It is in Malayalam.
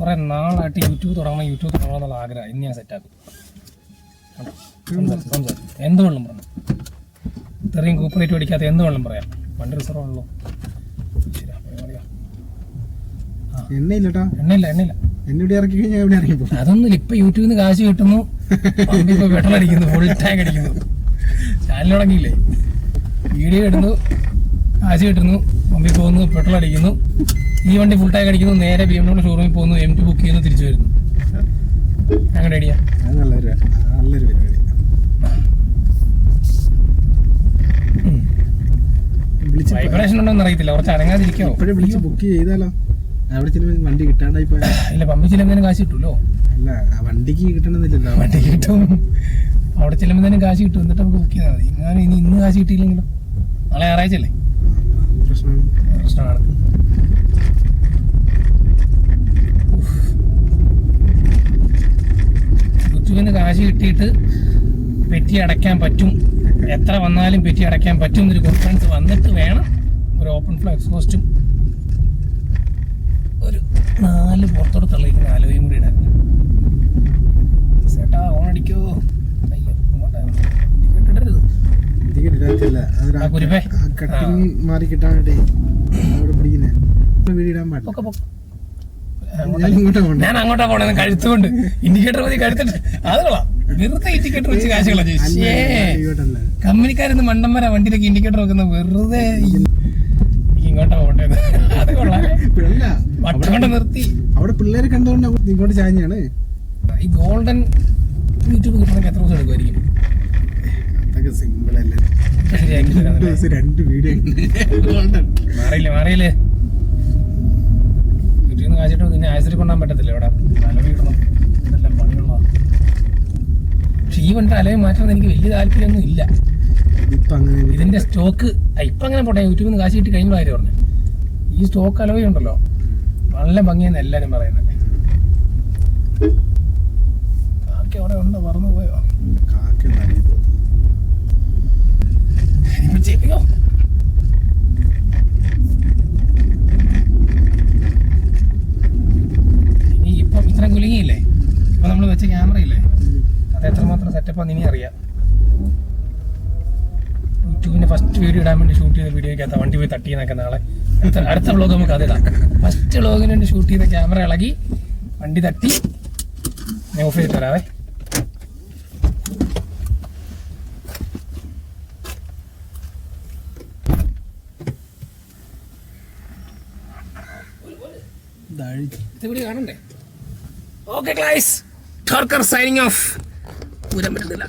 കുറെ നാളായിട്ട് യൂട്യൂബ് തുടങ്ങണം എന്നുള്ള ആഗ്രഹം. ഇന്ന് ഞാൻ സെറ്റാക്കും. എന്ത് വെള്ളം പറഞ്ഞു ഇത്രയും കൂപ്പറേറ്റ് പഠിക്കാത്ത എന്ത് വെള്ളം പറയാം. വണ്ടി റിസർവ് ആണല്ലോ. അതൊന്നുമില്ല. ഇപ്പൊ യൂട്യൂബിൽ നിന്ന് കാശ് കിട്ടുന്നു, ഇപ്പൊ പെട്രോൾ അടിക്കുന്നു, ഫുൾ ടാങ്ക് അടിക്കുന്നു. ചാനൽ തുടങ്ങിയില്ലേ, വീഡിയോ ഇടുന്നു, കാശ് കിട്ടുന്നു, പമ്പിൽ പോകുന്നു, പെട്രോൾ അടിക്കുന്നു. ഈ വണ്ടി ഫുൾ ടാങ്ക് അടിക്കുന്നു, നേരെ BMW ഷോറൂമിൽ പോകുന്നു, M2 ബുക്ക് ചെയ്യുന്നു, തിരിച്ചു വരുന്നു. അങ്ങനെ ഐഡിയ. വൈബ്രേഷൻ ഉണ്ടോന്ന് അറിയത്തില്ല, കുറച്ച് അടങ്ങാതിരിക്കോ. ബുക്ക് ചെയ്താലോ? വണ്ടി കിട്ടാണ്ടായി ഇല്ല, പമ്പിൽ ചെല്ലുമ്പോൾ കാശ് കിട്ടുമല്ലോ. അല്ല, വണ്ടിക്ക് കിട്ടണമെന്നില്ലല്ലോ. വണ്ടിക്ക് കിട്ടും, അവിടെ ചെല്ലുമ്പോൾ കാശ് കിട്ടും. എന്നിട്ട് നമുക്ക് ബുക്ക് ചെയ്താൽ മതി. ഇങ്ങനെ ഇന്ന് കാശ് കിട്ടിയില്ലെങ്കിലോ? നാളെ ഞായറാഴ്ച അല്ലേ? പ്രശ്നമാണ്. യൂട്യൂബിൽ നിന്ന് കാശ് കിട്ടിയിട്ട് പെറ്റി അടയ്ക്കാൻ പറ്റും, എത്ര വന്നാലും പെറ്റി അടയ്ക്കാൻ പറ്റും എന്നൊരു കോൺഫിഡൻസ് വന്നിട്ട് വേണം ഒരു ഓപ്പൺ ഫ്ലോ എക്സ്പോസ്റ്റും ഒരു 4 പുറത്തോട്ട് തള്ളിക്കുന്ന ആലോയും കൂടി ഇടാൻ. ചേട്ടാ ഓണടിക്കോ? ഞാൻ അങ്ങോട്ടാ പോണേ, കഴുത്തുകൊണ്ട് ഇൻഡിക്കേറ്റർ മതി, കഴുത്തിട്ട് അത് കൊള്ളാം. വെറുതെ ഇൻഡിക്കേറ്റർ വെച്ച് കാശ് കളഞ്ഞു. കമ്പനിക്കാരൊന്ന് മണ്ടന്മാരാ വണ്ടിയിലേക്ക് ഇൻഡിക്കേറ്റർ വെക്കുന്നത്. വെറുതെ ഇങ്ങോട്ടാ പോണ്ടത്. അത് കൊള്ളാം. വട്ടം നിർത്തി അവിടെ പിള്ളേരെ കണ്ടുകൊണ്ട് ഇങ്ങോട്ട് ചാഞ്ഞാണ്. ഈ ഗോൾഡൻ യൂട്യൂബ് കിട്ടണമെങ്കിൽ എത്ര ദിവസം എടുക്കുമായിരിക്കും? അതൊക്കെ സിമ്പിൾ അല്ലേ? ശരിയാക്കി മാറിയില്ലേ യൂട്യൂബിൽ നിന്ന് കാശിട്ട് നിന്നെ ആശുപത്രി കൊണ്ടാൻ പറ്റത്തില്ല. ഇവിടെ അലവ് കിട്ടണം, ഇതെല്ലാം പണിയുള്ളതാണ്. പക്ഷെ ഈ വണ്ടി അലവ് മാറ്റുന്നത് എനിക്ക് വലിയ താല്പര്യമൊന്നും ഇല്ല. ഇതിന്റെ സ്റ്റോക്ക് ഇപ്പൊ അങ്ങനെ പോട്ടെ, യൂട്യൂബിൽ നിന്ന് കാശ് കിട്ടി കഴിഞ്ഞ കാര്യം പറഞ്ഞു. ഈ സ്റ്റോക്ക് അലവ് ഉണ്ടല്ലോ നല്ല ഭംഗിയെന്ന് എല്ലാരും പറയുന്നത്. കാക്ക അവിടെ ഉണ്ടോ? പറന്നു പോയോ? ഇനി ഇപ്പം ഇത്ര കുലുങ്ങിയില്ലേ, ഇപ്പൊ നമ്മൾ വെച്ച ക്യാമറ ഇല്ലേ, അത് എത്രമാത്രം സെറ്റപ്പാന്ന് ഇനി അറിയാം. യൂട്യൂബിന്റെ ഫസ്റ്റ് വീഡിയോ ഇടാൻ വേണ്ടി ഷൂട്ട് ചെയ്ത വീഡിയോക്കകത്ത് വണ്ടി പോയി തട്ടിയെന്നൊക്കെ നാളെ അടുത്ത വ്ളോഗ് നമുക്ക് അതിടാം. ഫസ്റ്റ് വ്ളോഗിന് വേണ്ടി ഷൂട്ട് ചെയ്ത ക്യാമറ ഇളകി വണ്ടി തട്ടി. ഞാൻ ഓഫ് ചെയ്തിട്ട് വരാവേ. വീഡിയോ കാണണ്ടേ? Okay guys, Torker signing off. ഊരാൻ പറ്റുന്നില്ല.